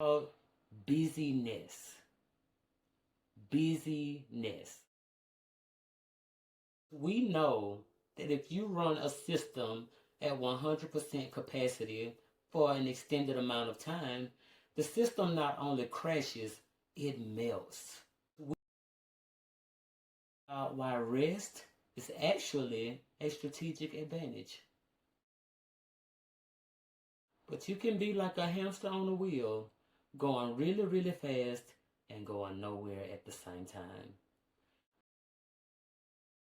called busyness. Busyness. We know that if you run a system at 100% capacity for an extended amount of time, the system not only crashes, it melts. Why rest is actually a strategic advantage. But you can be like a hamster on a wheel, going really, really fast and going nowhere at the same time.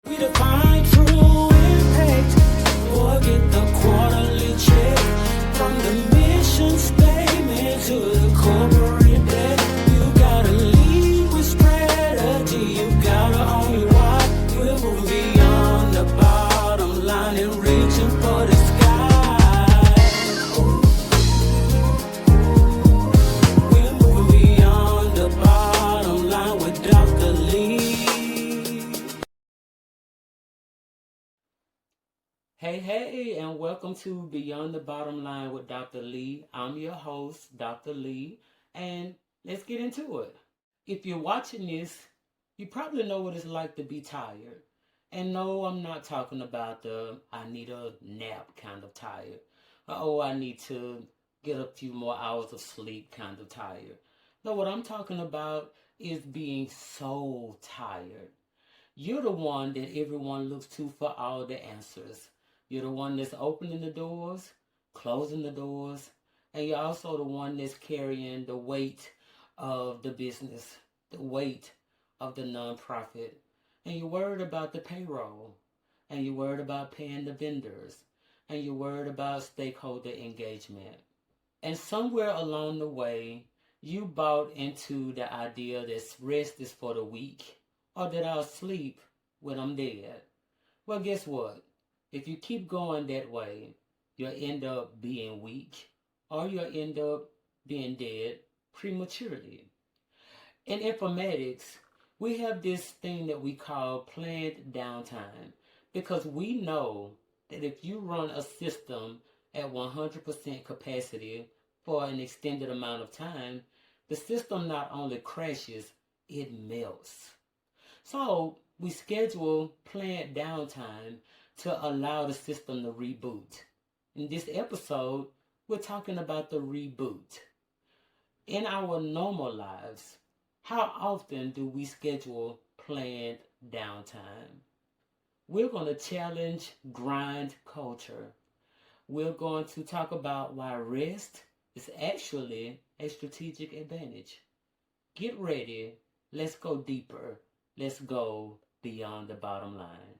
We define true impact. Forget the quarterly check. From the mission statement to the corporate debt. You gotta lead with strategy. You gotta own your why. We're moving beyond the bottom line and reaching for the sky. We're moving beyond the bottom line with Dr. Lee. Hey, and welcome to Beyond the Bottom Line with Dr. Lee. I'm your host, Dr. Lee, and let's get into it. If you're watching this, you probably know what it's like to be tired. And no, I'm not talking about the I need a nap kind of tired. Oh, I need to get a few more hours of sleep kind of tired. No, what I'm talking about is being so tired. You're the one that everyone looks to for all the answers. You're the one that's opening the doors, closing the doors, and you're also the one that's carrying the weight of the business, the weight of the nonprofit. And you're worried about the payroll, and you're worried about paying the vendors, and you're worried about stakeholder engagement. And somewhere along the way, you bought into the idea that rest is for the weak, or that I'll sleep when I'm dead. Well, guess what? If you keep going that way, you'll end up being weak, or you'll end up being dead prematurely. In informatics, we have this thing that we call planned downtime, because we know that if you run a system at 100% capacity for an extended amount of time, the system not only crashes, it melts. So we schedule planned downtime to allow the system to reboot. In this episode, we're talking about the reboot. In our normal lives, how often do we schedule planned downtime? We're going to challenge grind culture. We're going to talk about why rest is actually a strategic advantage. Get ready. Let's go deeper. Let's go beyond the bottom line.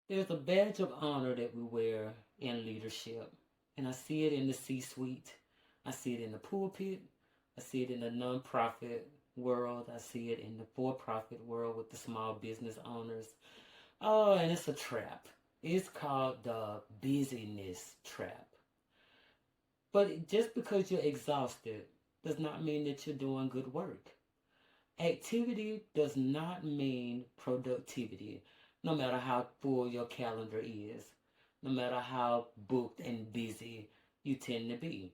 There's a badge of honor that we wear in leadership, and I see it in the C-suite. I see it in the pulpit. I see it in the nonprofit world. I see it in the for-profit world with the small business owners. Oh, and it's a trap. It's called the busyness trap. But just because you're exhausted does not mean that you're doing good work. Activity does not mean productivity, no matter how full your calendar is, no matter how booked and busy you tend to be.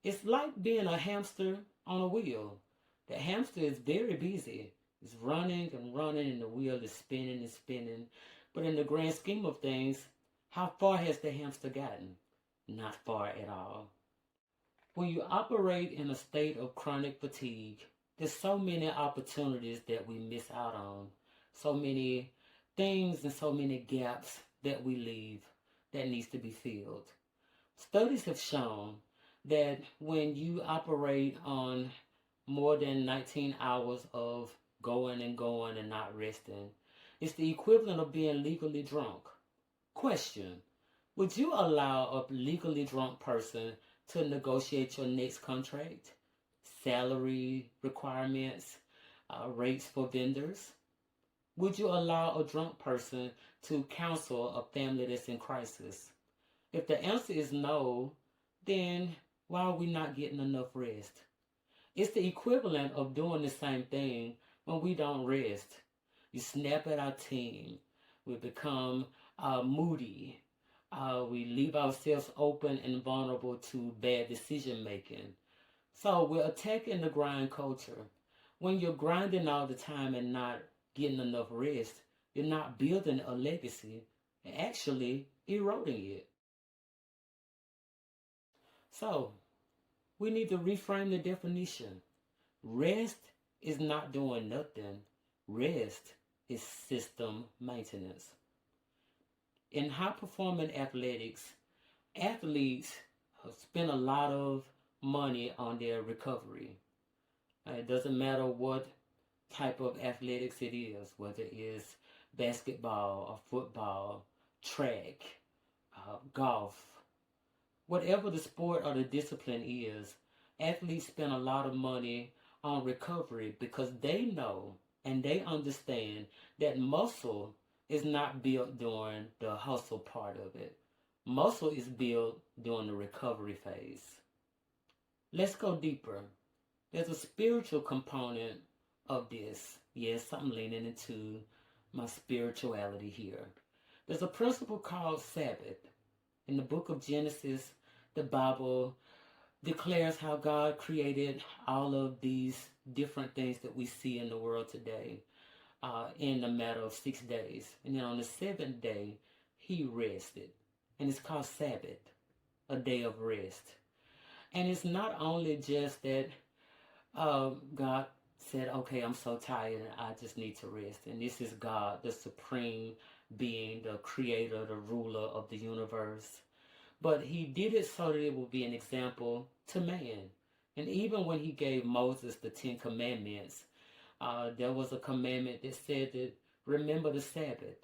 It's like being a hamster on a wheel. The hamster is very busy. It's running and running, and the wheel is spinning and spinning. But in the grand scheme of things, how far has the hamster gotten? Not far at all. When you operate in a state of chronic fatigue, there's so many opportunities that we miss out on. So many things and so many gaps that we leave that needs to be filled. Studies have shown that when you operate on more than 19 hours of going and not resting, it's the equivalent of being legally drunk. Question: would you allow a legally drunk person to negotiate your next contract, salary requirements, rates for vendors? Would you allow a drunk person to counsel a family that's in crisis? If the answer is no, then why are we not getting enough rest? It's the equivalent of doing the same thing when we don't rest. You snap at our team. We become moody. We leave ourselves open and vulnerable to bad decision making. So we're attacking the grind culture. When you're grinding all the time and not getting enough rest, you're not building a legacy, you're actually eroding it. So we need to reframe the definition. Rest is not doing nothing. Rest is system maintenance. In high performing athletics, athletes spend a lot of money on their recovery. It doesn't matter what type of athletics it is, whether it's basketball or football, track, golf, whatever the sport or the discipline is, athletes spend a lot of money on recovery because they know and they understand that muscle is not built during the hustle part of it. Muscle is built during the recovery phase. Let's go deeper. There's a spiritual component of this. Yes, I'm leaning into my spirituality here. There's a principle called Sabbath. In the book of Genesis, the Bible declares how God created all of these different things that we see in the world today in a matter of 6 days. And then on the seventh day, he rested. And it's called Sabbath, a day of rest. And it's not only just that God said, okay, I'm so tired and I just need to rest. And this is God, the supreme being, the creator, the ruler of the universe. But he did it so that it would be an example to man. And even when he gave Moses the 10 Commandments, there was a commandment that said that remember the Sabbath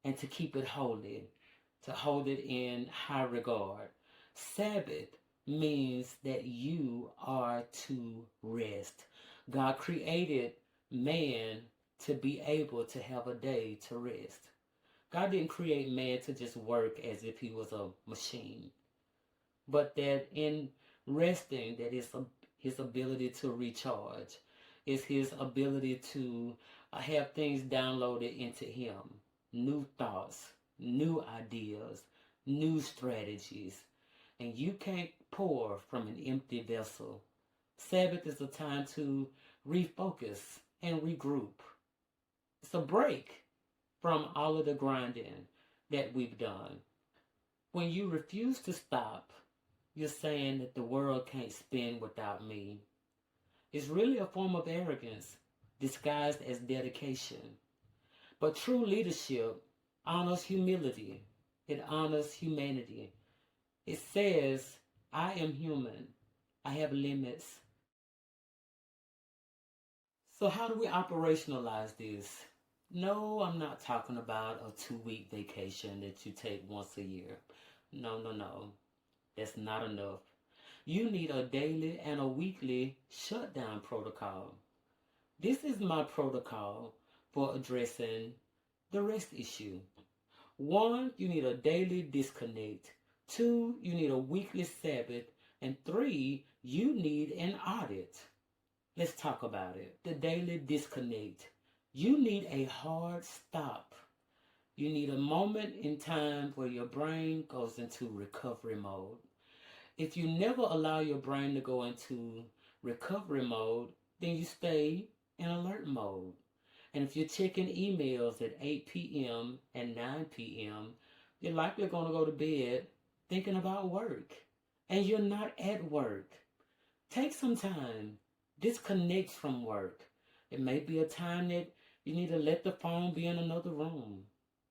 and to keep it holy, to hold it in high regard. Sabbath means that you are to rest. God created man to be able to have a day to rest. God didn't create man to just work as if he was a machine, but that in resting, that is his ability to recharge, is his ability to have things downloaded into him, new thoughts, new ideas, new strategies. And you can't pour from an empty vessel. Sabbath is a time to refocus and regroup. It's a break from all of the grinding that we've done. When you refuse to stop, you're saying that the world can't spin without me. It's really a form of arrogance disguised as dedication. But true leadership honors humility. It honors humanity. It says, I am human. I have limits. So how do we operationalize this? No, I'm not talking about a 2-week vacation that you take once a year. No. That's not enough. You need a daily and a weekly shutdown protocol. This is my protocol for addressing the rest issue. 1, you need a daily disconnect. 2, you need a weekly Sabbath. And 3, you need an audit. Let's talk about it. The daily disconnect. You need a hard stop. You need a moment in time where your brain goes into recovery mode. If you never allow your brain to go into recovery mode, then you stay in alert mode. And if you're checking emails at 8 p.m. and 9 p.m., you're likely going to go to bed thinking about work. And you're not at work. Take some time. Disconnect from work. It may be a time that you need to let the phone be in another room.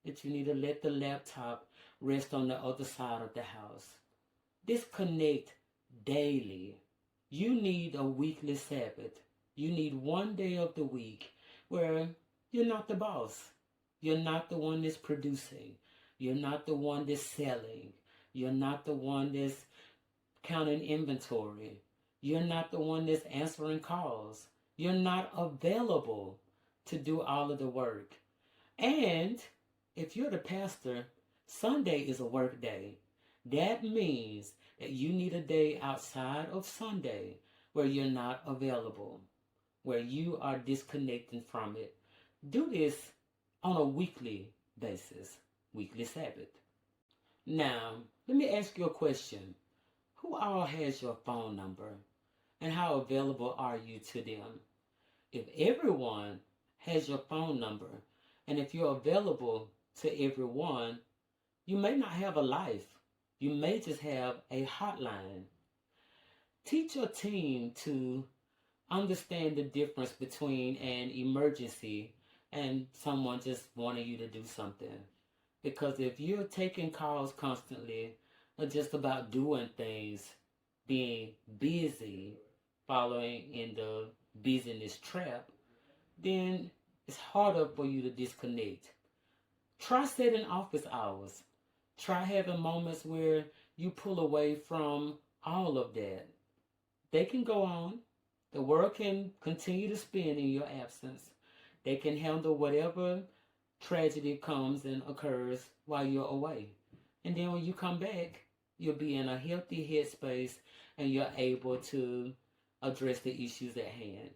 That you need to let the laptop rest on the other side of the house. Disconnect daily. You need a weekly Sabbath. You need 1 day of the week where you're not the boss. You're not the one that's producing. You're not the one that's selling. You're not the one that's counting inventory. You're not the one that's answering calls. You're not available to do all of the work. And if you're the pastor, Sunday is a work day. That means that you need a day outside of Sunday where you're not available, where you are disconnecting from it. Do this on a weekly basis, weekly Sabbath. Now, let me ask you a question. Who all has your phone number, and how available are you to them? If everyone has your phone number, and if you're available to everyone, you may not have a life. You may just have a hotline. Teach your team to understand the difference between an emergency and someone just wanting you to do something. Because if you're taking calls constantly or just about doing things, being busy, following in the busyness trap, then it's harder for you to disconnect. Try setting office hours. Try having moments where you pull away from all of that. They can go on. The world can continue to spin in your absence. They can handle whatever tragedy comes and occurs while you're away. And then when you come back, you'll be in a healthy headspace and you're able to address the issues at hand.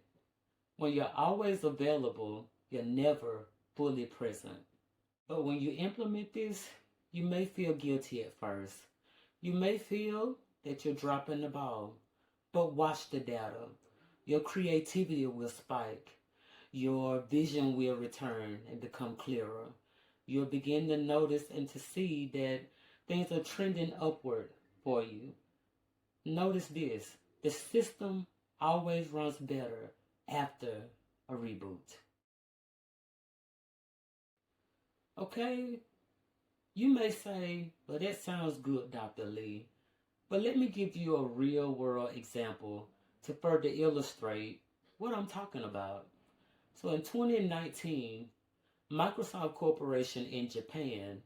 When you're always available, you're never fully present. But when you implement this, you may feel guilty at first. You may feel that you're dropping the ball. But watch the data. Your creativity will spike. Your vision will return and become clearer. You'll begin to notice and to see that things are trending upward for you. Notice this. The system always runs better after a reboot. Okay? You may say, well, that sounds good, Dr. Lee. But let me give you a real world example to further illustrate what I'm talking about. So in 2019, Microsoft Corporation in Japan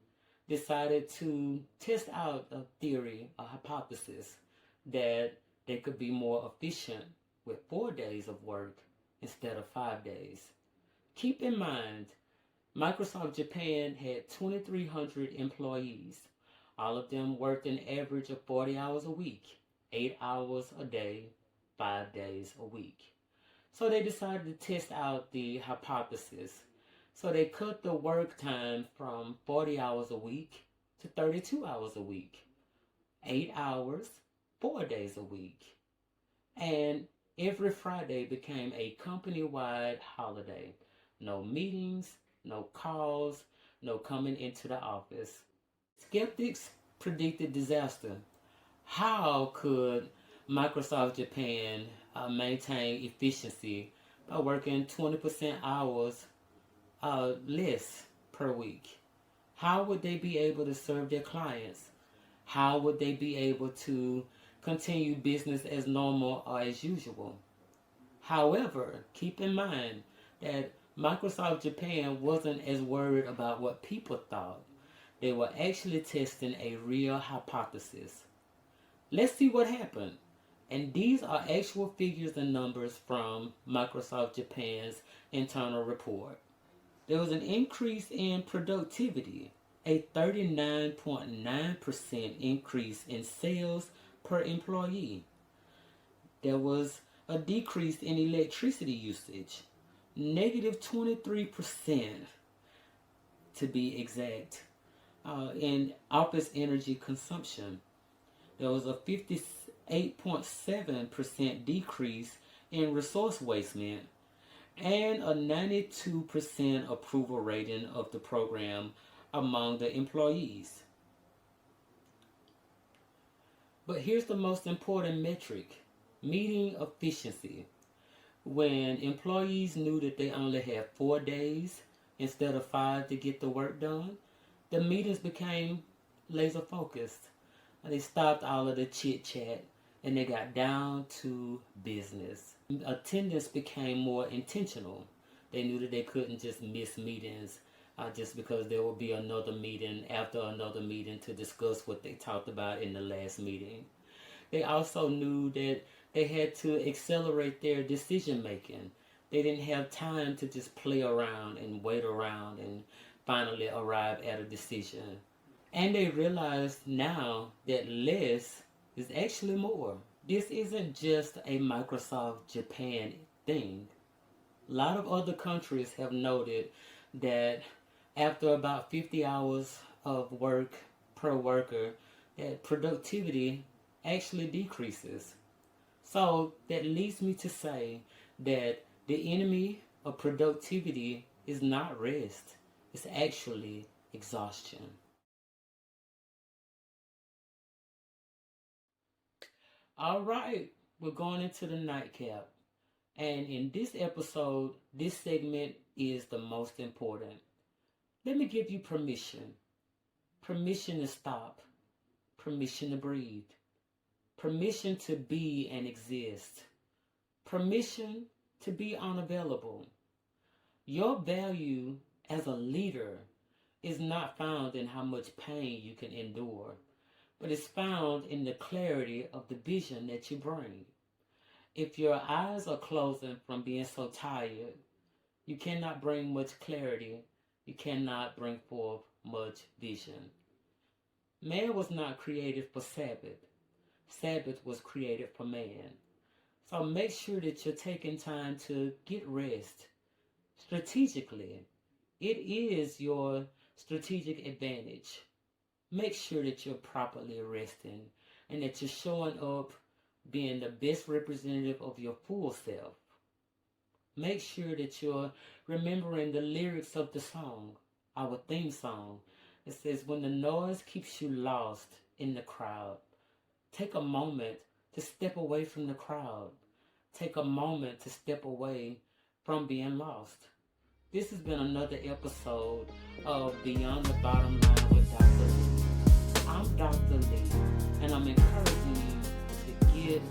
decided to test out a theory, a hypothesis, that they could be more efficient with 4 days of work instead of 5 days. Keep in mind, Microsoft Japan had 2,300 employees. All of them worked an average of 40 hours a week, 8 hours a day, 5 days a week. So they decided to test out the hypothesis. So they cut the work time from 40 hours a week to 32 hours a week, 8 hours, 4 days a week. And every Friday became a company-wide holiday. No meetings, no calls, no coming into the office. Skeptics predicted disaster. How could Microsoft Japan maintain efficiency by working 20% hours less per week? How would they be able to serve their clients? How would they be able to continue business as normal or as usual? However, keep in mind that Microsoft Japan wasn't as worried about what people thought. They were actually testing a real hypothesis. Let's see what happened. And these are actual figures and numbers from Microsoft Japan's internal report. There was an increase in productivity, a 39.9% increase in sales per employee. There was a decrease in electricity usage, negative 23% to be exact, in office energy consumption. There was a 58.7% decrease in resource wastement and a 92% approval rating of the program among the employees. But here's the most important metric: meeting efficiency. When employees knew that they only had 4 days instead of 5 to get the work done, the meetings became laser focused. They stopped all of the chit chat and they got down to business. Attendance became more intentional. They knew that they couldn't just miss meetings just because there will be another meeting after another meeting to discuss what they talked about in the last meeting. They also knew that they had to accelerate their decision making. They didn't have time to just play around and wait around and finally arrive at a decision. And they realized now that less is actually more. This isn't just a Microsoft Japan thing. A lot of other countries have noted that after about 50 hours of work per worker, that productivity actually decreases. So that leads me to say that the enemy of productivity is not rest, it's actually exhaustion. All right, we're going into the nightcap. And in this episode, this segment is the most important. Let me give you permission. Permission to stop. Permission to breathe. Permission to be and exist. Permission to be unavailable. Your value as a leader is not found in how much pain you can endure, but it's found in the clarity of the vision that you bring. If your eyes are closing from being so tired, you cannot bring much clarity. You cannot bring forth much vision. Man was not created for Sabbath. Sabbath was created for man. So make sure that you're taking time to get rest strategically. It is your strategic advantage. Make sure that you're properly resting and that you're showing up being the best representative of your full self. Make sure that you're remembering the lyrics of the song, our theme song. It says, when the noise keeps you lost in the crowd, take a moment to step away from the crowd. Take a moment to step away from being lost. This has been another episode of Beyond the Bottom Line with Dr. Lee. I'm Dr. Lee, and I'm encouraging you to get